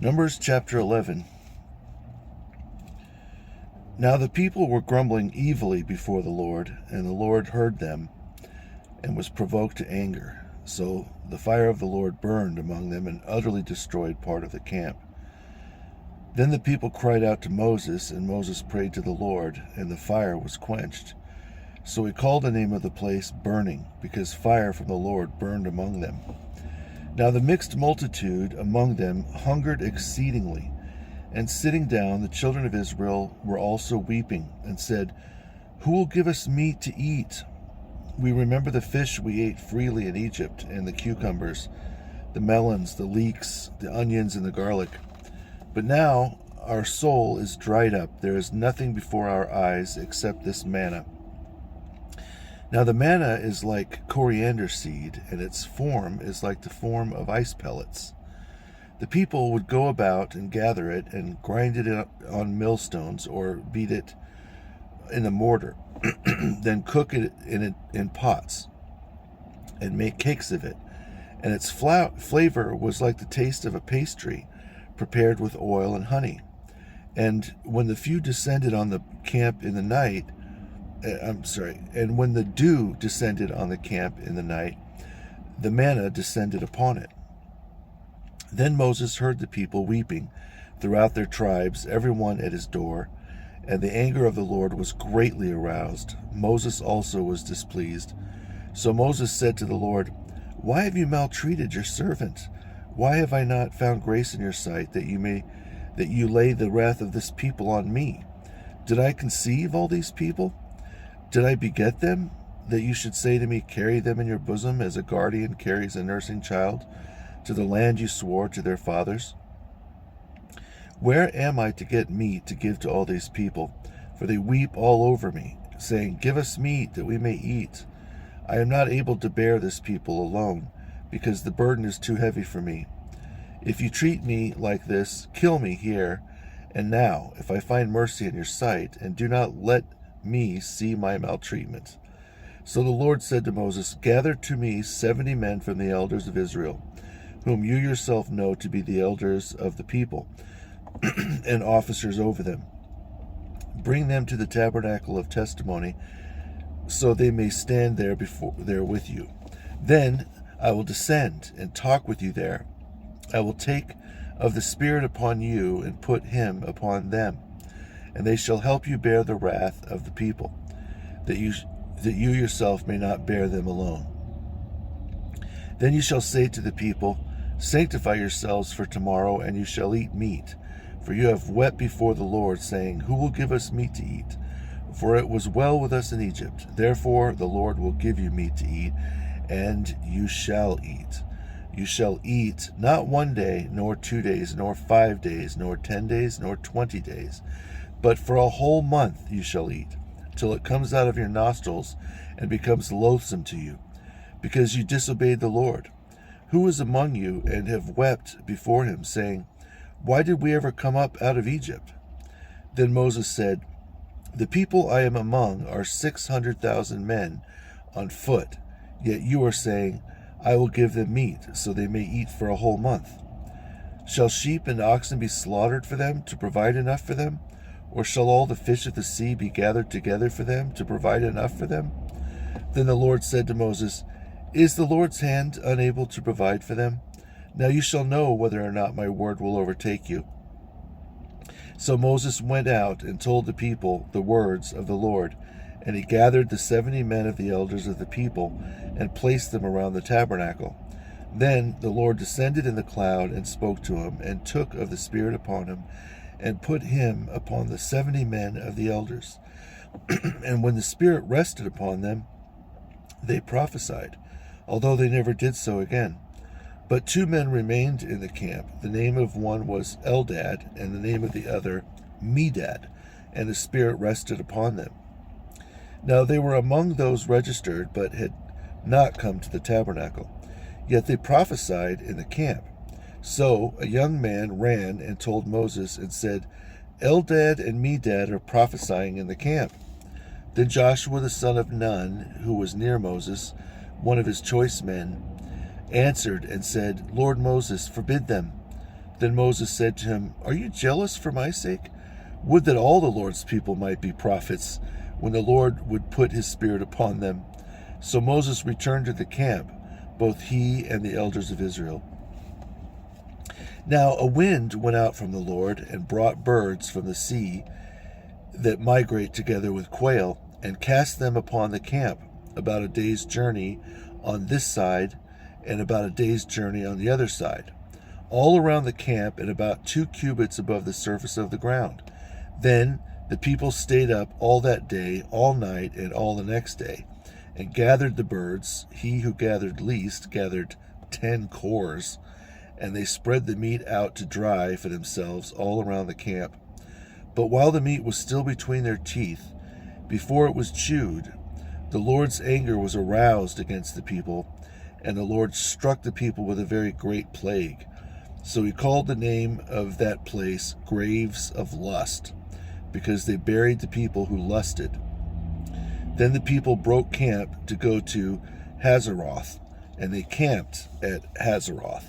Numbers chapter 11. Now the people were grumbling evilly before the Lord, and the Lord heard them and was provoked to anger. So the fire of the Lord burned among them and utterly destroyed part of the camp. Then the people cried out to Moses, and Moses prayed to the Lord, and the fire was quenched. So he called the name of the place Burning, because fire from the Lord burned among them. Now the mixed multitude among them hungered exceedingly, and sitting down, the children of Israel were also weeping, and said, Who will give us meat to eat? We remember the fish we ate freely in Egypt, and the cucumbers, the melons, the leeks, the onions, and the garlic. But now our soul is dried up. There is nothing before our eyes except this manna. Now the manna is like coriander seed, and its form is like the form of ice pellets. The people would go about and gather it and grind it on millstones or beat it in a mortar, then cook it in pots and make cakes of it. And its flavor was like the taste of a pastry prepared with oil and honey. And when the dew descended on the camp in the night, the manna descended upon it. Then Moses heard the people weeping throughout their tribes, every one at his door, and the anger of the Lord was greatly aroused. Moses also was displeased. So Moses said to the Lord, Why have you maltreated your servant? Why have I not found grace in your sight, that you lay the wrath of this people on me? Did I conceive all these people? Did I beget them, that you should say to me, Carry them in your bosom, as a guardian carries a nursing child, to the land you swore to their fathers? Where am I to get meat to give to all these people? For they weep all over me, saying, Give us meat that we may eat. I am not able to bear this people alone, because the burden is too heavy for me. If you treat me like this, kill me here and now, if I find mercy in your sight, and do not let me see my maltreatment. So the Lord said to Moses, Gather to me 70 men from the elders of Israel, whom you yourself know to be the elders of the people, and officers over them. Bring them to the tabernacle of testimony, so they may stand there with you. Then I will descend and talk with you there. I will take of the Spirit upon you and put him upon them, and they shall help you bear the wrath of the people, that you yourself may not bear them alone. Then you shall say to the people, Sanctify yourselves for tomorrow, and you shall eat meat. For you have wept before the Lord, saying, Who will give us meat to eat? For it was well with us in Egypt. Therefore the Lord will give you meat to eat, and you shall eat. You shall eat not 1 day, nor 2 days, nor 5 days, nor 10 days, nor 20 days, but for a whole month you shall eat, till it comes out of your nostrils and becomes loathsome to you, because you disobeyed the Lord. Who is among you and have wept before him, saying, Why did we ever come up out of Egypt? Then Moses said, The people I am among are 600,000 men on foot, yet you are saying, I will give them meat, so they may eat for a whole month. Shall sheep and oxen be slaughtered for them, to provide enough for them? Or shall all the fish of the sea be gathered together for them, to provide enough for them? Then the Lord said to Moses, Is the Lord's hand unable to provide for them? Now you shall know whether or not my word will overtake you. So Moses went out and told the people the words of the Lord, and he gathered the 70 men of the elders of the people and placed them around the tabernacle. Then the Lord descended in the cloud and spoke to him, and took of the Spirit upon him, and put him upon the 70 men of the elders. And when the Spirit rested upon them, they prophesied, although they never did so again. But 2 men remained in the camp. The name of one was Eldad, and the name of the other Medad, and the Spirit rested upon them. Now they were among those registered, but had not come to the tabernacle. Yet they prophesied in the camp. So a young man ran and told Moses and said, Eldad and Medad are prophesying in the camp. Then Joshua the son of Nun, who was near Moses, one of his choice men, answered and said, Lord Moses, forbid them. Then Moses said to him, Are you jealous for my sake? Would that all the Lord's people might be prophets, when the Lord would put his spirit upon them. So Moses returned to the camp, both he and the elders of Israel. Now a wind went out from the Lord, and brought birds from the sea that migrate together with quail, and cast them upon the camp, about a day's journey on this side, and about a day's journey on the other side, all around the camp, and about 2 cubits above the surface of the ground. Then the people stayed up all that day, all night, and all the next day, and gathered the birds. He who gathered least gathered 10 cores, and they spread the meat out to dry for themselves all around the camp. But while the meat was still between their teeth, before it was chewed, the Lord's anger was aroused against the people, and the Lord struck the people with a very great plague. So he called the name of that place Graves of Lust, because they buried the people who lusted. Then the people broke camp to go to Hazeroth, and they camped at Hazeroth.